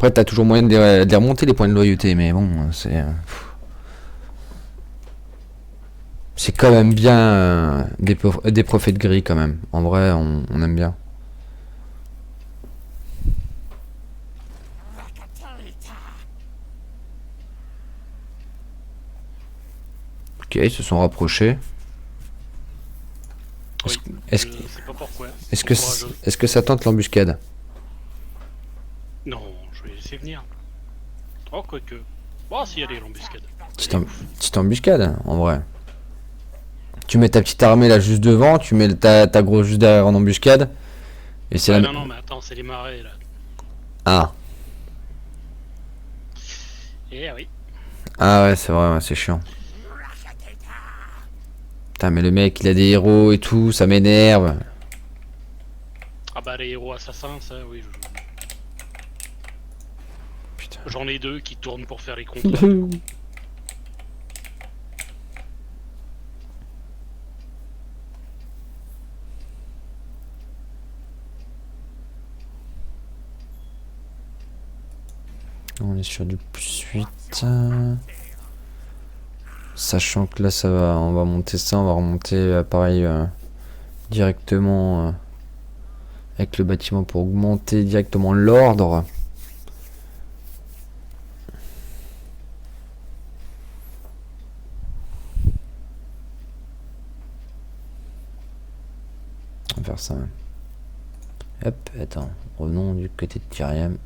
Après, t'as toujours moyen de les remonter, les points de loyauté, mais bon, c'est quand même bien des prophètes gris, quand même. En vrai, on aime bien. Ok, ils se sont rapprochés. Oui, Est-ce je sais pas pourquoi. est-ce que, Courageux. est-ce que ça tente l'embuscade? Non, je vais laisser venir. Oh, quoique. Bon, si, allez, l'embuscade. Petite, petite embuscade, en vrai. Tu mets ta petite armée là juste devant, tu mets ta grosse juste derrière en embuscade. Et c'est Ouais, la... non, non, mais attends, c'est les marais, là. Ah. Eh oui. Ah ouais, c'est vrai, ouais, c'est chiant. Putain, mais le mec, il a des héros et tout, ça m'énerve. Ah bah, les héros assassins, ça, oui. Putain. J'en ai deux qui tournent pour faire les contrats. Du coup. On est sur du +8. Sachant que là, on va monter ça, on va remonter pareil directement avec le bâtiment pour augmenter directement l'ordre. On va faire ça. Hop, attends, revenons du côté de Tyriam.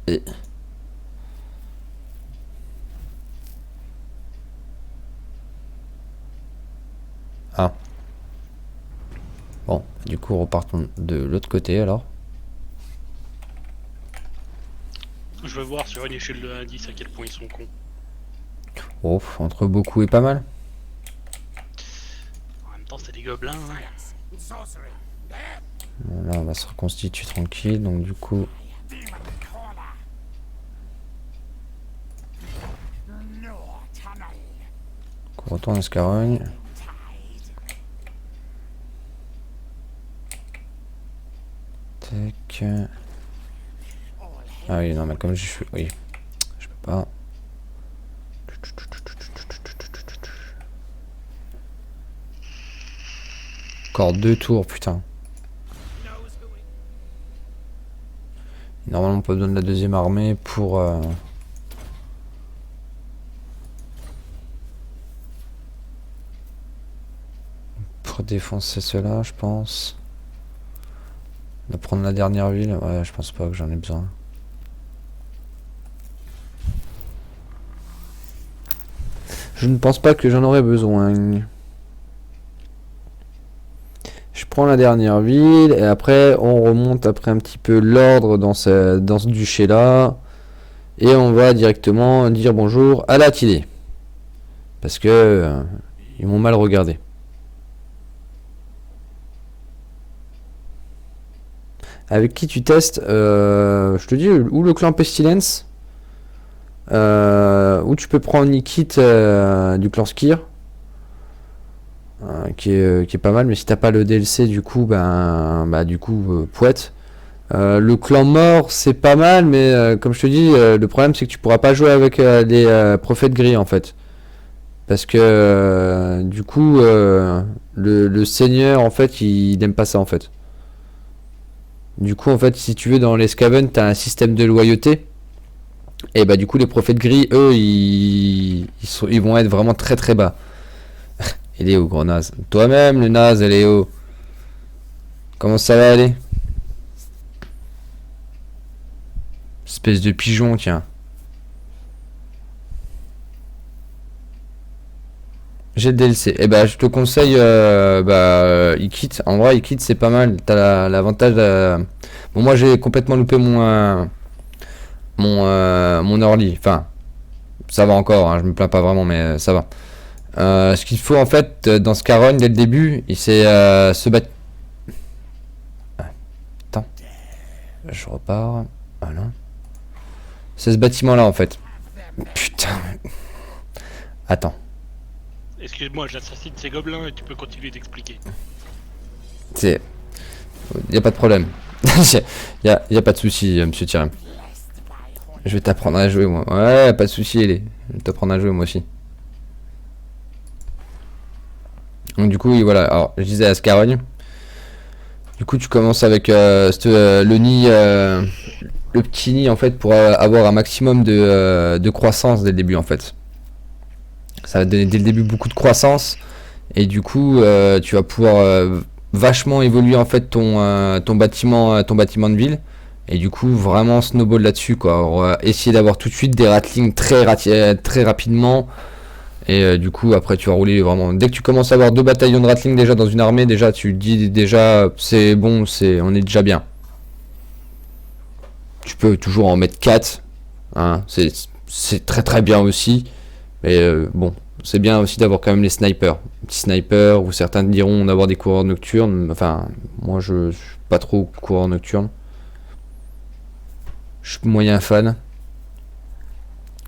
Ah. Bon, du coup, repartons de l'autre côté alors. Je veux voir sur une échelle de 1 à 10 à quel point ils sont cons. Oh, entre beaucoup et pas mal. En même temps, c'est des gobelins. Hein. Bon, là, on va se reconstituer tranquille, donc du coup... On retourne à Scarogne. Tac. Ah oui, non, mais comme je suis... Oui, je peux pas. Encore 2 tours, putain. Normalement, pas besoin de la deuxième armée pour... pour défoncer cela, je pense. De prendre la dernière ville, ouais, je pense pas que j'en ai besoin. Je ne pense pas que j'en aurais besoin. Je prends la dernière ville et après on remonte après un petit peu l'ordre dans ce duché là. Et on va directement dire bonjour à l'Attilé. Parce que ils m'ont mal regardé. Avec qui tu testes je te dis, ou le clan Pestilence, ou tu peux prendre Nikit du clan Skir, qui est pas mal, mais si t'as pas le DLC, du coup, du coup, Pouette. Le clan mort, c'est pas mal, mais comme je te dis, le problème c'est que tu pourras pas jouer avec les prophètes gris en fait. Parce que du coup, le seigneur en fait, il n'aime pas ça en fait. Du coup, en fait, si tu veux, dans les Skaven, t'as un système de loyauté. Et bah, du coup, les prophètes gris, eux, ils vont être vraiment très très bas. Il est où, gros naze? Toi-même, le naze, elle est où? Comment ça va aller? Espèce de pigeon, tiens. J'ai le DLC. Et bah, je te conseille, Ikit. En vrai, Ikit, c'est pas mal. T'as l'avantage. Bon, moi, j'ai complètement loupé mon early. Enfin, ça va encore, hein, je me plains pas vraiment, mais ça va. Ce qu'il faut en fait dans ce carogne dès le début, c'est se battre. Attends, je repars. Voilà. C'est ce bâtiment là en fait. Putain. Attends. Excuse-moi, j'assassine ces gobelins et tu peux continuer d'expliquer. C'est. Y a pas de problème. Y a pas de souci, monsieur Thierry. Je vais t'apprendre à jouer, moi. Ouais, pas de souci, Ellie. Je vais t'apprendre à jouer, moi aussi. Donc, du coup, oui, voilà. Alors, je disais à Scarogne. Du coup, tu commences avec le nid, le petit nid, en fait, pour avoir un maximum de croissance dès le début, en fait. Ça va te donner dès le début beaucoup de croissance. Et du coup, tu vas pouvoir vachement évoluer, en fait, ton bâtiment de ville. Et du coup, vraiment snowball là-dessus, quoi. Alors, essayer d'avoir tout de suite des ratlings très rapidement. Et du coup, après, tu vas rouler vraiment. Dès que tu commences à avoir 2 bataillons de ratling déjà dans une armée, déjà, tu dis déjà, c'est bon, on est déjà bien. Tu peux toujours en mettre 4. Hein, c'est très bien aussi. Mais bon, c'est bien aussi d'avoir quand même les snipers. Petits snipers, ou certains diront d'avoir des coureurs nocturnes. Enfin, moi, je suis pas trop coureur nocturne. Je suis moyen fan.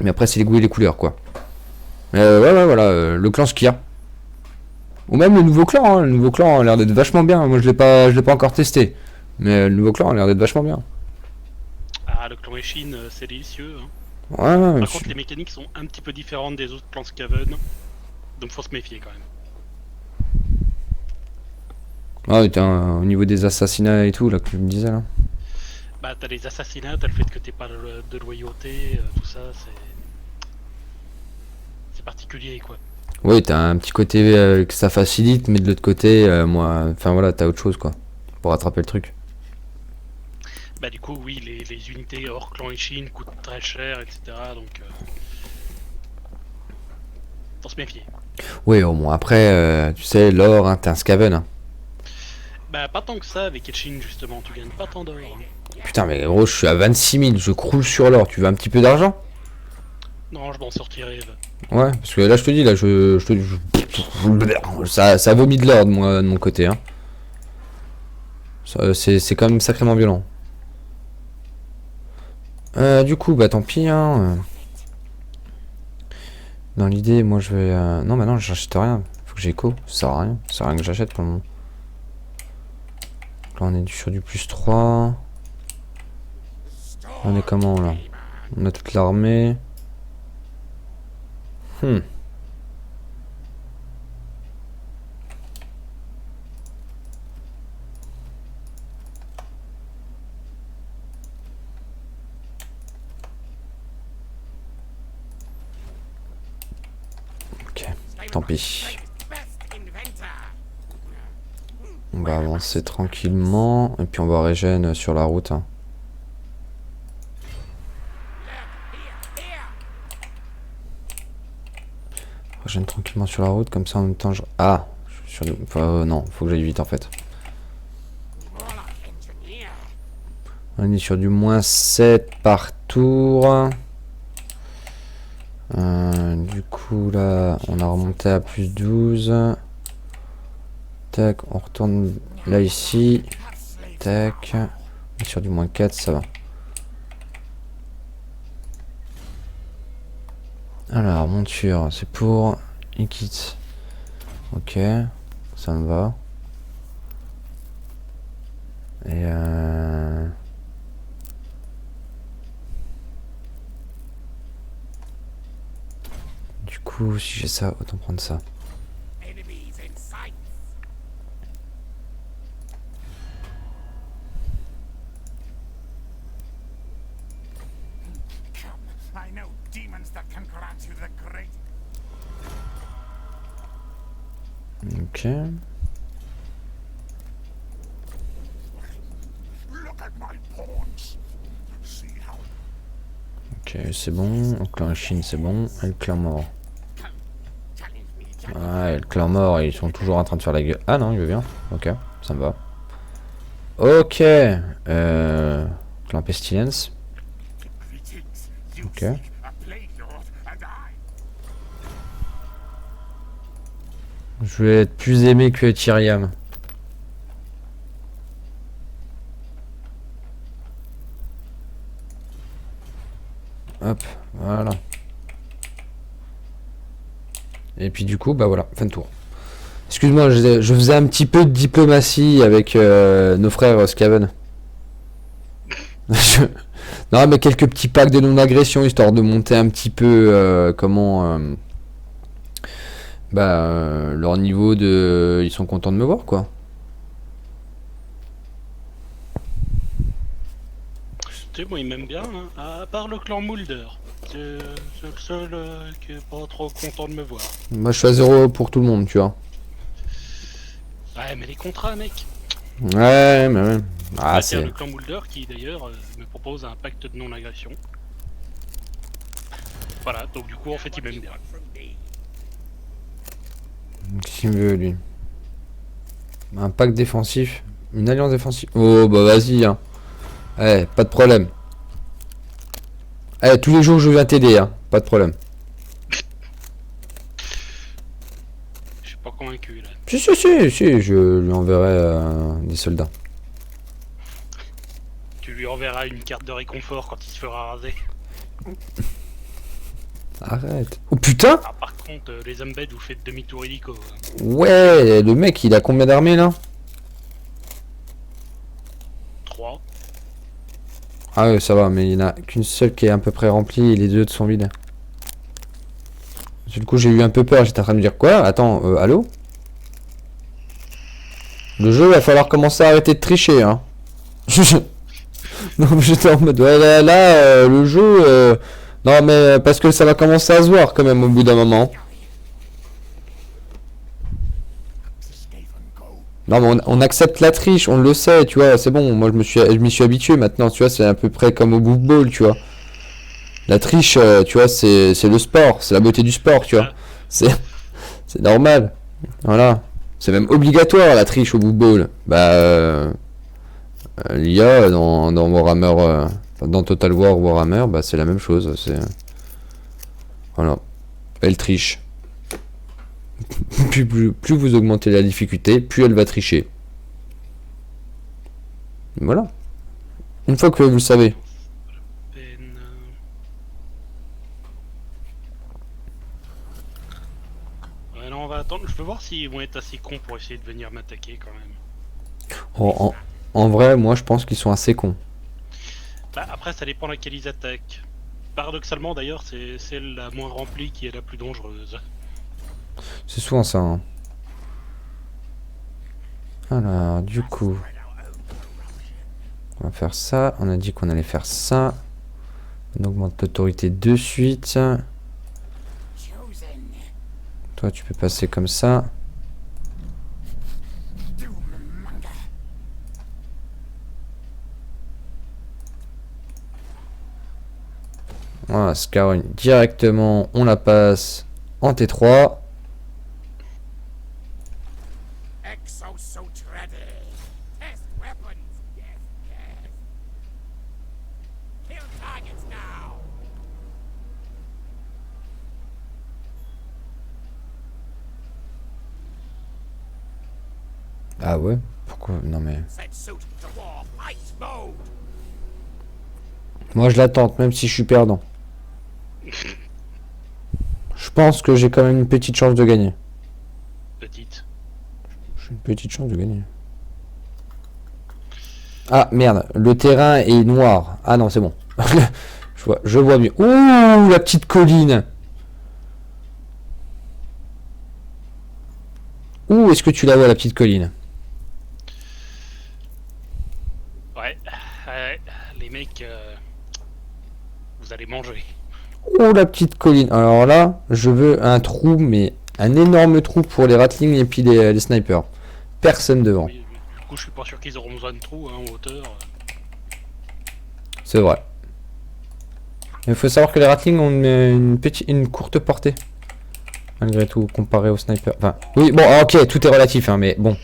Mais après, c'est les goûts et les couleurs, quoi. Ouais, voilà, le clan Skir. Ou même le nouveau clan, hein. Le nouveau clan a l'air d'être vachement bien. Moi, je l'ai pas encore testé. Mais le nouveau clan a l'air d'être vachement bien. Ah, le clan Eshin, c'est délicieux. Hein. Ouais, Par contre, les mécaniques sont un petit peu différentes des autres clans Skaven. Donc, faut se méfier quand même. Au niveau des assassinats et tout, là, que tu me disais, là. Bah, t'as les assassinats, t'as le fait que t'aies pas de loyauté, tout ça, c'est particulier, quoi. Oui, t'as un petit côté que ça facilite, mais de l'autre côté, moi, enfin voilà, t'as autre chose, quoi. Pour rattraper le truc. Bah, du coup, oui, les unités hors clan Eshin coûtent très cher, etc. Donc, faut se méfier. Oui, au moins, après, tu sais, l'or, hein, t'es un scaven. Hein. Bah, pas tant que ça avec Eshin, justement, tu gagnes pas tant d'or. Hein. Putain, mais gros, je suis à 26 000, je croule sur l'or. Tu veux un petit peu d'argent? Non, je m'en sortirai. Ouais, parce que là, je te dis, là, ça vomit de l'or de mon côté, hein. C'est quand même sacrément violent. Du coup, bah tant pis, hein. Dans l'idée, moi, je vais... Non, bah non, j'achète rien. Faut que j'écho, ça sert à rien. Ça sert à rien que j'achète pour le moment. Là, on est sur du +3. On est comment, là? On a toute l'armée. Ok, tant pis. On va avancer tranquillement. Et puis on va régène sur la route. Hein. Régène tranquillement sur la route. Comme ça en même temps je... Ah je suis sur... non, faut que j'aille vite en fait. On est sur du -7 par tour. Du coup là on a remonté à +12. Tac, on retourne là ici. Tac. On est sur du -4, ça va. Alors, monture, c'est pour Ikit. Ok, ça me va. Et du coup, si j'ai ça, autant prendre ça. Ok. Ok, c'est bon. Le clan Chine, c'est bon. Et le clan mort. Ah, et le clan mort, ils sont toujours en train de faire la gueule. Ah non, il veut bien. Ok, ça me va. Ok. Clan Pestilence. Ok. Je vais être plus aimé que Tyriam. Hop, voilà. Et puis du coup, bah voilà, fin de tour. Excuse-moi, je faisais un petit peu de diplomatie avec nos frères Skaven. Non, mais quelques petits packs de non-agression, histoire de monter un petit peu, leur niveau de... Ils sont contents de me voir, quoi. Tu sais, moi, il m'aime bien, hein, à part le clan Mulder. C'est le seul qui est pas trop content de me voir. Moi, je suis à 0 pour tout le monde, tu vois. Ouais, mais les contrats, mec. Ouais, mais ouais. Ah, C'est le c'est... clan Mulder qui, d'ailleurs, me propose un pacte de non-agression. Voilà, donc du coup, en fait, il m'aime bien. Qu'est-ce qu'il me veut, lui? Un pack défensif. Une alliance défensive. Oh, bah vas-y, hein. Eh, pas de problème. Eh, tous les jours, je viens t'aider, hein. Pas de problème. Je suis pas convaincu, là. Si, je lui enverrai des soldats. Tu lui enverras une carte de réconfort quand il se fera raser. Arrête. Oh putain! Ah, par contre, les embeds, vous faites demi-tour illico. Hein. Ouais, le mec, il a combien d'armées, là? 3. Ah ouais, ça va, mais il n'y en a qu'une seule qui est à peu près remplie et les deux autres sont vides. Du coup, j'ai eu un peu peur, j'étais en train de me dire quoi? Attends, allô? Le jeu, il va falloir commencer à arrêter de tricher, hein. Non, mais j'étais en mode, ouais, le jeu... Non, mais parce que ça va commencer à se voir quand même au bout d'un moment. Non, mais on accepte la triche, on le sait, tu vois, c'est bon, moi je m'y suis habitué maintenant, tu vois, c'est à peu près comme au Book Ball, tu vois. La triche, tu vois, c'est le sport, c'est la beauté du sport, tu vois. C'est c'est normal. Voilà. C'est même obligatoire la triche au Book Ball. Bah, l'IA dans Warhammer, dans Total War Warhammer, bah c'est la même chose, c'est... Voilà. Elle triche. Plus vous augmentez la difficulté, plus elle va tricher. Voilà. Une fois que vous le savez. Ouais, non, on va attendre. Je veux voir s'ils vont être assez cons pour essayer de venir m'attaquer quand même. En vrai, moi je pense qu'ils sont assez cons. Bah, après, ça dépend laquelle ils attaquent. Paradoxalement, d'ailleurs, c'est celle la moins remplie qui est la plus dangereuse. C'est souvent ça, hein. Alors, du coup... On va faire ça. On a dit qu'on allait faire ça. On augmente l'autorité de suite. Toi, tu peux passer comme ça. Voilà, Scarogne directement, on la passe en T3. Ah ouais? Pourquoi? Non mais... Moi je la tente, même si je suis perdant. Je pense que j'ai quand même une petite chance de gagner. Petite. J'ai une petite chance de gagner. Ah merde, le terrain est noir. Ah non, c'est bon. je vois mieux. Ouh, la petite colline. Où est-ce que tu la vois, la petite colline? Ouais, les mecs, vous allez manger. Oh, la petite colline. Alors là, je veux un trou, mais un énorme trou pour les ratlings et puis les snipers. Personne devant. Oui, du coup, je suis pas sûr qu'ils auront besoin de trous hein, en hauteur. C'est vrai. Il faut savoir que les ratlings ont une courte portée. Malgré tout, comparé aux snipers. Enfin, oui, bon, ok, tout est relatif, hein, mais bon.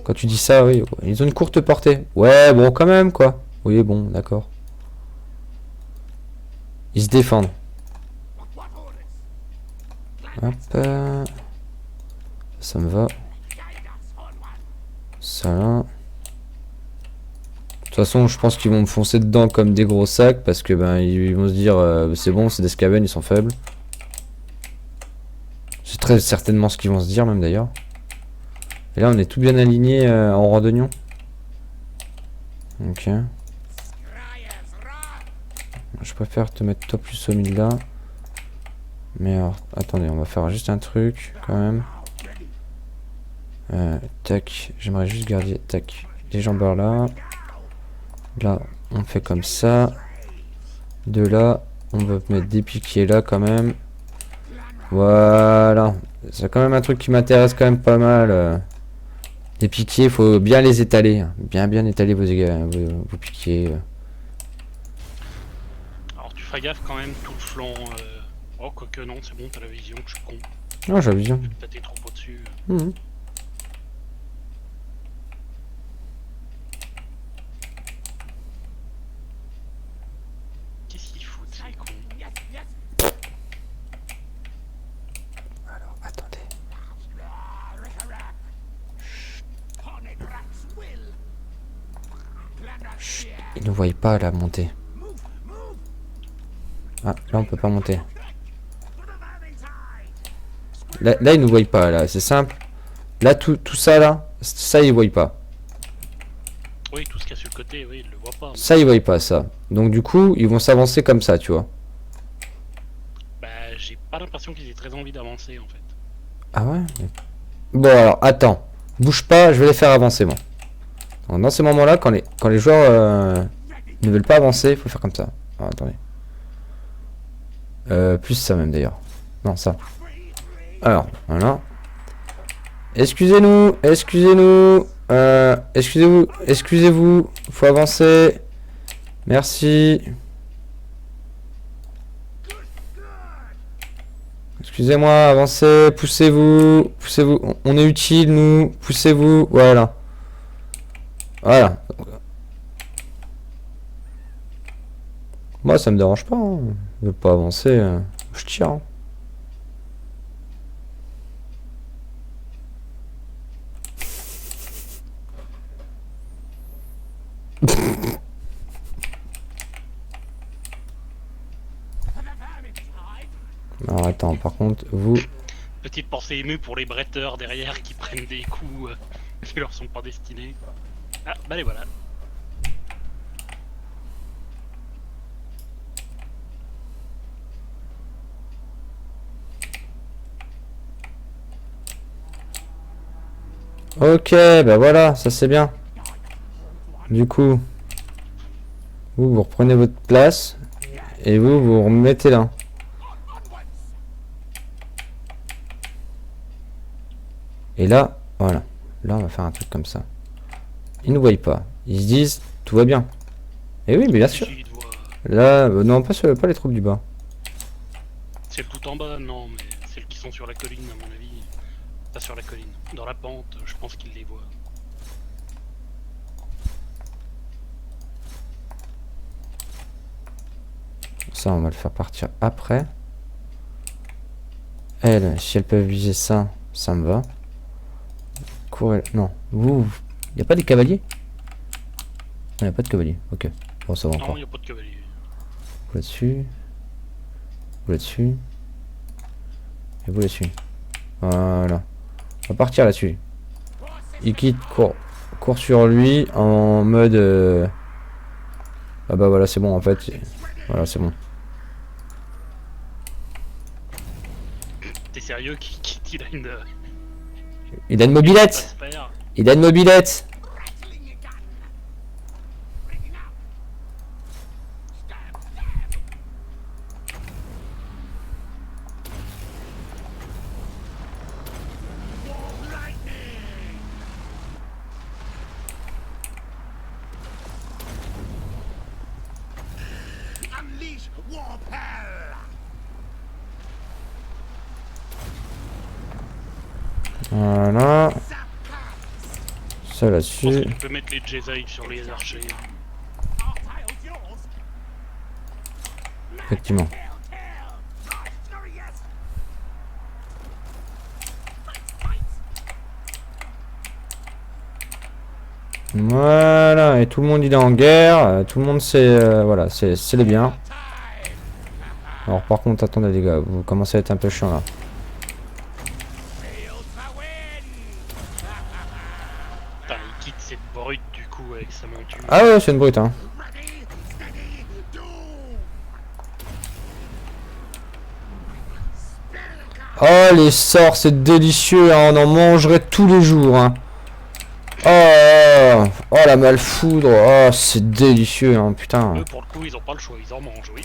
Quand tu dis ça, oui, ils ont une courte portée. Ouais, bon, quand même, quoi. Oui, bon, d'accord. Ils se défendent. Hop. Ça me va. Ça là. De toute façon, je pense qu'ils vont me foncer dedans comme des gros sacs parce que ben ils vont se dire c'est bon, c'est des Skaven, ils sont faibles. C'est très certainement ce qu'ils vont se dire même d'ailleurs. Et là, on est tout bien aligné en randonnion. Ok. je préfère te mettre toi plus au milieu là. Mais alors, attendez, on va faire juste un truc quand même. Tac, j'aimerais juste garder, tac, les jambeurs là. Là, on fait comme ça. De là, on va mettre des piquets là quand même. Voilà. C'est quand même un truc qui m'intéresse quand même pas mal. Les piquets, faut bien les étaler. Bien étaler vos piquets. Alors tu feras gaffe quand même, tout le flanc. Oh, quoique non, c'est bon, t'as la vision, je suis con. Non, j'ai vision. T'as tes troupes au-dessus. Mhm. Qu'est-ce qu'ils foutent, ces cons? Alors, attendez. Chut, ils ne voient pas la montée. Ah, là on peut pas monter. Là ils ne voient pas, là, c'est simple. Là, tout ça, là, ça ils voient pas. Oui, tout ce qu'il y a sur le côté, oui, ils le voient pas. Mais... Ça ils voient pas, ça. Donc du coup, ils vont s'avancer comme ça, tu vois. Bah, j'ai pas l'impression qu'ils aient très envie d'avancer, en fait. Ah ouais. Bon alors, attends. Bouge pas, je vais les faire avancer, moi. Donc, dans ces moments-là, quand les joueurs ne veulent pas avancer, il faut faire comme ça. Alors, attendez. Plus ça même d'ailleurs. Non, ça. Alors, voilà. Excusez-nous, excusez-nous. Excusez-vous. Faut avancer. Merci. Excusez-moi, avancez, poussez-vous. Poussez-vous. On est utile, nous. Poussez-vous. Voilà. Voilà. Moi, ça me dérange pas. Hein. Je veux pas avancer. Je tire. Hein. Alors attends, par contre, vous... Petite pensée émue pour les bretteurs derrière qui prennent des coups qui leur sont pas destinés. Ah, bah les voilà. Ok, bah voilà, ça c'est bien. Du coup, vous reprenez votre place et vous remettez là. Et là, voilà. Là, on va faire un truc comme ça. Ils ne voient pas. Ils se disent, tout va bien. Et oui, mais bien sûr. Là, non, pas les troupes du bas. Celles tout en bas, non, mais celles qui sont sur la colline, à mon avis. Pas sur la colline. Dans la pente, je pense qu'ils les voient. Ça, on va le faire partir après. Elles, si elles peuvent viser ça, ça me va. Courez. Non, vous. Y a pas des cavaliers? Il n'y a pas de cavaliers. Ok. Bon, ça va encore. Non, il n'y a pas de cavalier. Vous là-dessus. Vous là-dessus. Et vous là-dessus. Voilà. On va partir là-dessus. Il quitte, court sur lui en mode... Ah bah voilà, c'est bon en fait. Voilà, c'est bon. T'es sérieux qu'il a une... Il a une mobilette. Il a une mobilette. Voilà. Ça là-dessus. On peut mettre les Jedi sur les archers. Effectivement. Voilà, et tout le monde il est en guerre, tout le monde sait, voilà, c'est le bien. Alors par contre, attendez les gars, vous commencez à être un peu chiant là. Putain, il quitte cette brute du coup avec sa monture. Ah ouais, c'est une brute hein. Oh, les sorts, c'est délicieux, hein, on en mangerait tous les jours. Hein. Oh, oh, la malfoudre, oh, c'est délicieux, hein, putain. Eux, pour le coup, ils ont pas le choix, ils en mangent, oui.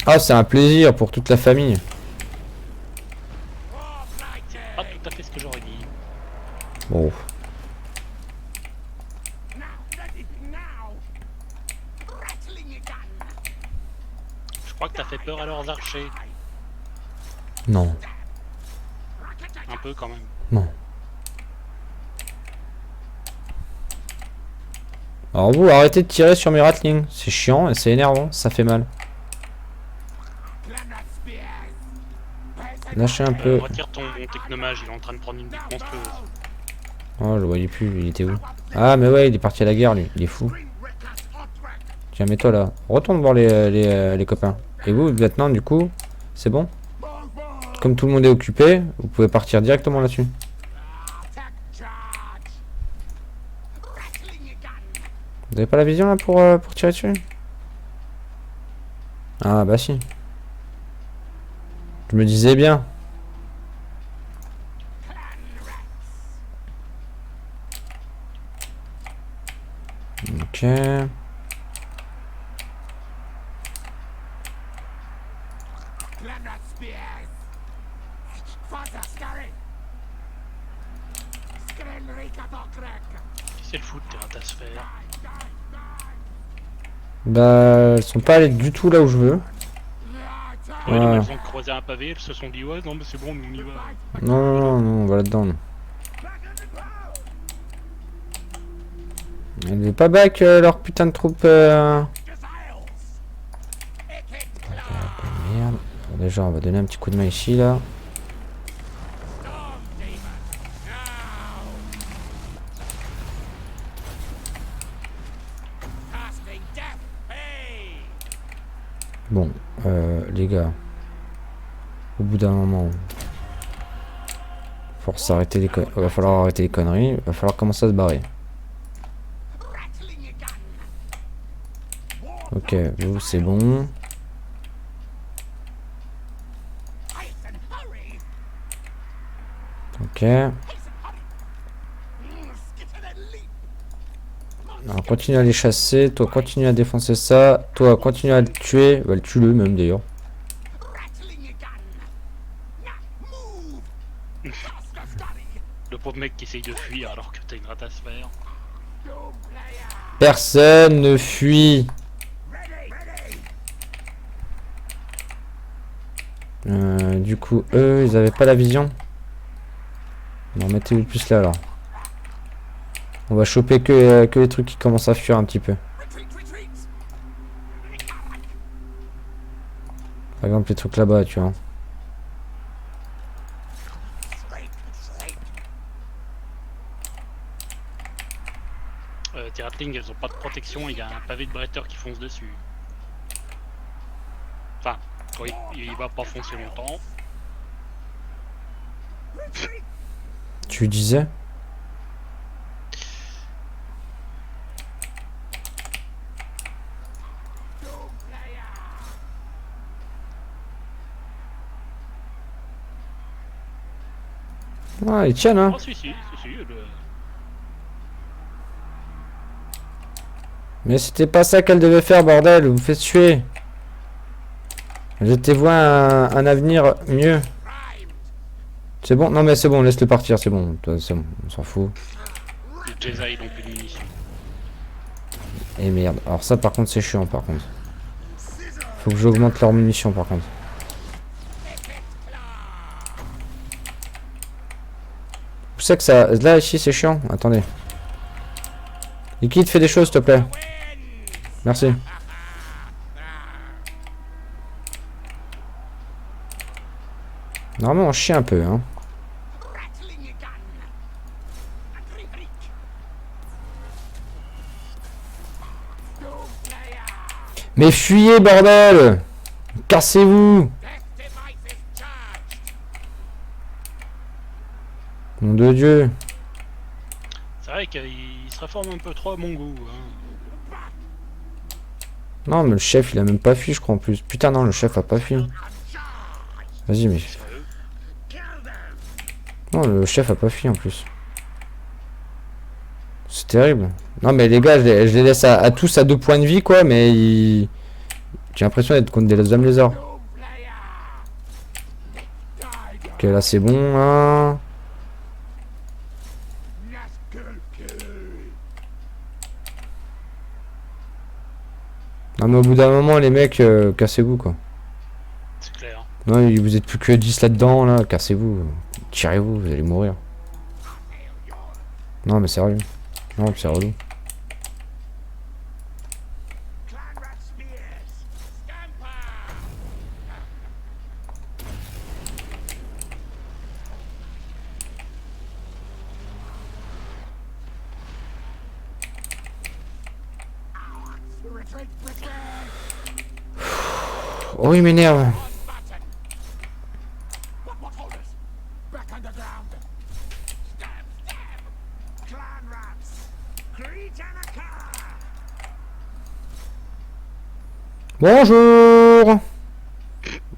Ah, c'est un plaisir pour toute la famille. C'est pas tout à fait ce que j'aurais dit. Bon. Je crois que t'as fait peur à leurs archers. Non, Un peu quand même. non. Alors vous, arrêtez de tirer sur mes ratlings. C'est chiant et c'est énervant, ça fait mal. Lâchez un peu. Retire ton technomage, il est en train de prendre une bite monstrueuse. Oh, je le voyais plus, il était où? Ah, mais ouais, il est parti à la guerre, lui. Il est fou. Tiens, mets-toi là. Retourne voir les copains. Et vous, maintenant, du coup, c'est bon? Comme tout le monde est occupé, vous pouvez partir directement là-dessus. Vous avez pas la vision là pour tirer dessus? Ah, bah si. Je me disais bien. Ok. Qu'est-ce qu'elle fout de tes ratasphères? Bah, elles sont pas allées du tout là où je veux. Ouais, non, Ouais. elles ont croisé un pavé, elles se sont dit ouais, non, mais c'est bon, on y va. Non, non, non, non, on va là-dedans. non. Elles veulent pas back leur putain de troupe. Merde. Bon, déjà, on va donner un petit coup de main ici là. Bon, les gars. Au bout d'un moment, va falloir arrêter les conneries. Va falloir commencer à se barrer. Ok, vous c'est bon. Ok. Alors continue à les chasser. Toi continue à défoncer ça. Toi continue à le tuer. Bah, tue-le même d'ailleurs. Le pauvre mec qui essaye de fuir alors que t'as une ratasphère. Personne ne fuit. Du coup, eux, ils avaient pas la vision. Non, mettez-vous plus là, alors. On va choper que les trucs qui commencent à fuir un petit peu. Par exemple, les trucs là-bas, tu vois. Tes ratlings, elles ont pas de protection, il y a un pavé de bretteur qui fonce dessus. Enfin, quand il va pas foncer longtemps. Tu disais? Ah, ils tiennent, hein. Oh, si, Mais c'était pas ça qu'elle devait faire, bordel. Vous me faites tuer. Jetez-vous un avenir mieux. C'est bon? Non, mais c'est bon, laisse-le partir, c'est bon. Toi, c'est bon, on s'en fout. Les Jedi n'ont plus de munitions. Et merde. Alors, ça, par contre, c'est chiant, par contre. Faut que j'augmente leur munitions, par contre. Vous savez que ça. Là, ici, c'est chiant. Attendez. Liquide, fais des choses, s'il te plaît. Merci. Normalement, on chie un peu, hein. Mais fuyez, bordel! Cassez-vous! Nom de Dieu! C'est vrai qu'il se réforme un peu trop à mon goût. Hein. Non, mais le chef, il a même pas fui, je crois, en plus. Putain, non, le chef a pas fui. Vas-y, mais... Non, le chef a pas fui, en plus. C'est terrible. Non, mais les gars, je les laisse à tous à 2 points de vie, quoi, mais ils... J'ai l'impression d'être contre des hommes lézards. Ok, là, c'est bon, hein. Non, mais au bout d'un moment, les mecs, cassez-vous, quoi. C'est clair. Non, vous êtes plus que 10 là-dedans, là. Cassez-vous. Tirez-vous, vous allez mourir. Non, mais sérieux. Non, c'est relou. Oh, il m'énerve. Bonjour.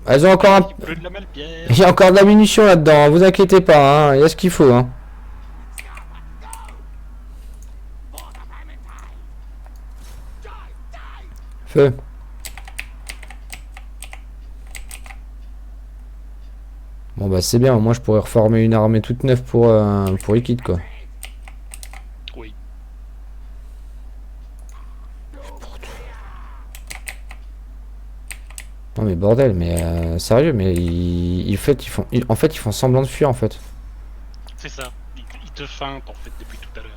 Elles ont encore un... Il pleut de la malpierre. Il y a encore de la munition là-dedans, vous inquiétez pas, hein. Il y a ce qu'il faut, hein. Feu. Bon bah c'est bien, moi je pourrais reformer une armée toute neuve pour Liquid, quoi. Oui. Non mais bordel, mais sérieux, mais en fait ils font semblant de fuir en fait. C'est ça. Il te feinte en fait depuis tout à l'heure.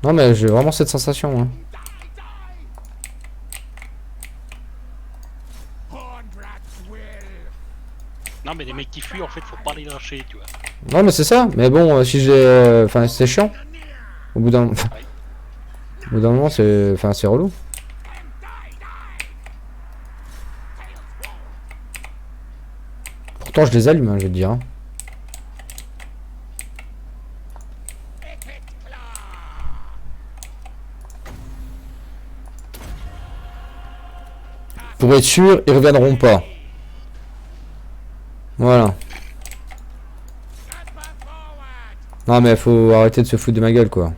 Non mais j'ai vraiment cette sensation, hein. Non mais les mecs qui fuient en fait faut pas les lâcher tu vois. Non mais c'est ça, mais bon si j'ai... Enfin c'est chiant. Au bout d'un... Au bout d'un moment c'est... Enfin c'est relou. Pourtant je les allume, hein, je vais te dire, hein. Pour être sûr, ils reviendront pas. Voilà. Non mais faut arrêter de se foutre de ma gueule, quoi.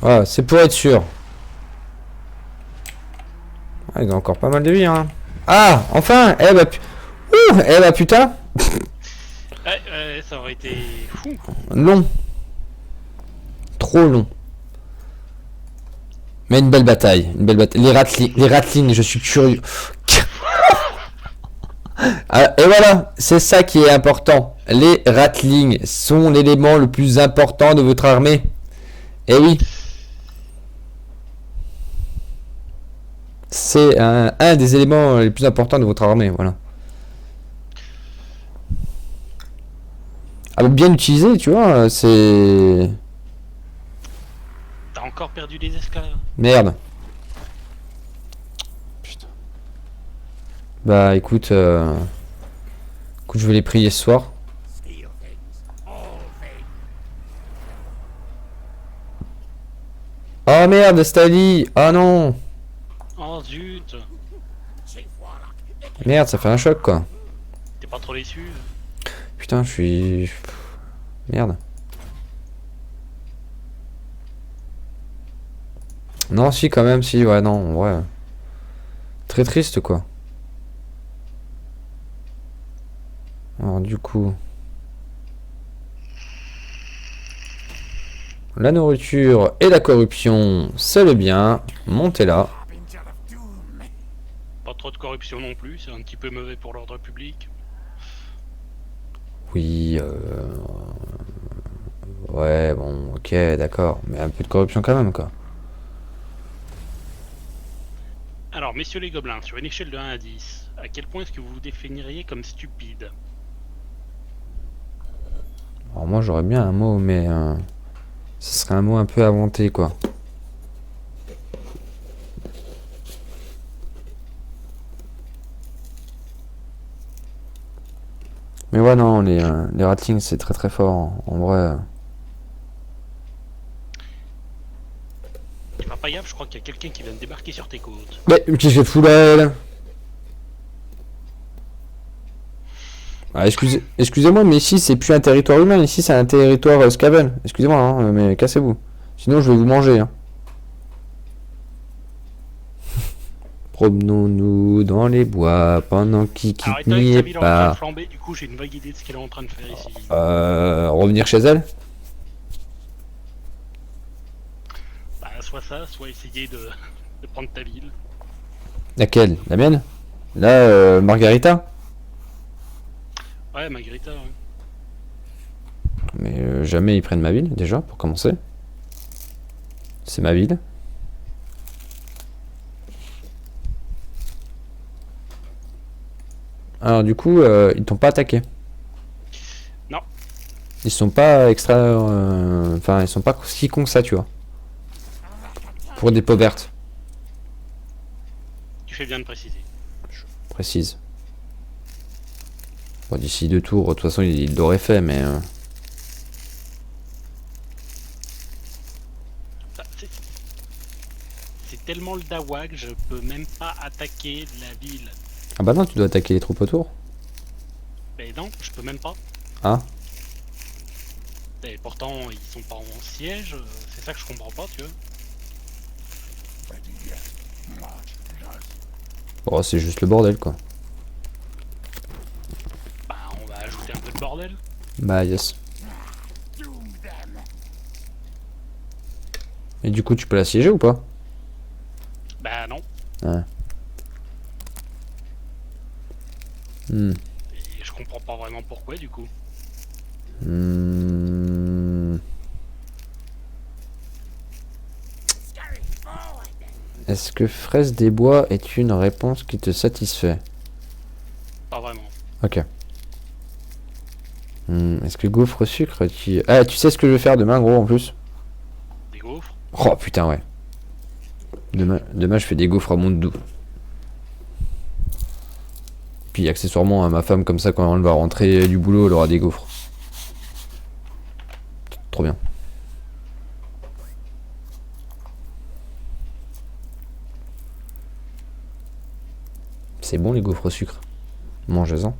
Voilà, c'est pour être sûr. Ah, ils ont encore pas mal de vie, hein. Ah, enfin. Eh bah, eh bah putain. Ouais, ça aurait été fou. Long. Trop long. Mais une belle bataille. Une belle bataille. Les ratlings, je suis curieux. Ah, et voilà, c'est ça qui est important. Les ratlings sont l'élément le plus important de votre armée. Eh oui. C'est un des éléments les plus importants de votre armée, voilà. Ah, bien utilisé, tu vois, c'est... T'as encore perdu des esclaves. Merde. Putain. Bah écoute, écoute, je vais les prier ce soir. Oh merde, Stali. Oh non. Oh zut. Merde, ça fait un choc, quoi. T'es pas trop déçu? Putain, je suis... Merde. Non, si, quand même, si, ouais, non, ouais. Très triste, quoi. Alors, du coup... La nourriture et la corruption, c'est le bien. Montez là. Pas trop de corruption non plus, c'est un petit peu mauvais pour l'ordre public. Oui, ouais, bon, ok, d'accord. Mais un peu de corruption quand même, quoi. Alors, messieurs les gobelins, sur une échelle de 1 à 10, à quel point est-ce que vous vous définiriez comme stupide? Alors moi, j'aurais bien un mot, mais... ce serait un mot un peu inventé, quoi. Mais ouais, non, les ratlings, c'est très très fort. En vrai. Tu vas pas y avoir, je crois qu'il y a quelqu'un qui vient de débarquer sur tes côtes. Mais qui fait fou là, elle. Ah, excusez-moi, mais ici, c'est plus un territoire humain. Ici, c'est un territoire Skaven. Excusez-moi, hein, mais cassez-vous. Sinon, je vais vous manger. Hein. Promenons-nous dans les bois pendant Kiki Alors, étant donné que n'y sa est ville est en train de pas. flamber, du coup, j'ai une vague idée de ce qu'elle est en train de faire ici. Revenir chez elle. Bah, soit ça, soit essayer de prendre ta ville. Laquelle? La mienne? Là, Margarita? Ouais, Margarita, ouais. Mais jamais ils prennent ma ville, déjà, pour commencer. C'est ma ville. Alors, du coup, ils t'ont pas attaqué. Non, Ils sont pas extra. Enfin, ils sont pas si cons que ça, tu vois. Pour des peaux vertes, tu fais bien de préciser. précise. Bon, d'ici 2 tours, de toute façon, il l'aurait fait, mais. Ça, c'est tellement le dawa que je peux même pas attaquer la ville. Ah bah non, tu dois attaquer les troupes autour. Mais non, je peux même pas. Ah. Et pourtant, ils sont pas en siège, c'est ça que je comprends pas, tu vois. Bon, c'est juste le bordel, quoi. Bah, on va ajouter un peu de bordel. Bah, yes. Et du coup, tu peux l'assiéger ou pas? Bah non. Ah. Hmm. Et je comprends pas vraiment pourquoi, du coup. Hmm. Est-ce que fraise des bois est une réponse qui te satisfait? Pas vraiment. Ok. Est-ce que gaufre sucre tu... Ah, tu sais ce que je vais faire demain, gros, en plus? Des gaufres. Oh, putain, ouais. Demain je fais des gaufres à monde doux. Puis, accessoirement, ma femme, comme ça, quand elle va rentrer du boulot, elle aura des gaufres. Trop bien. C'est bon, les gaufres au sucre. Mangez-en.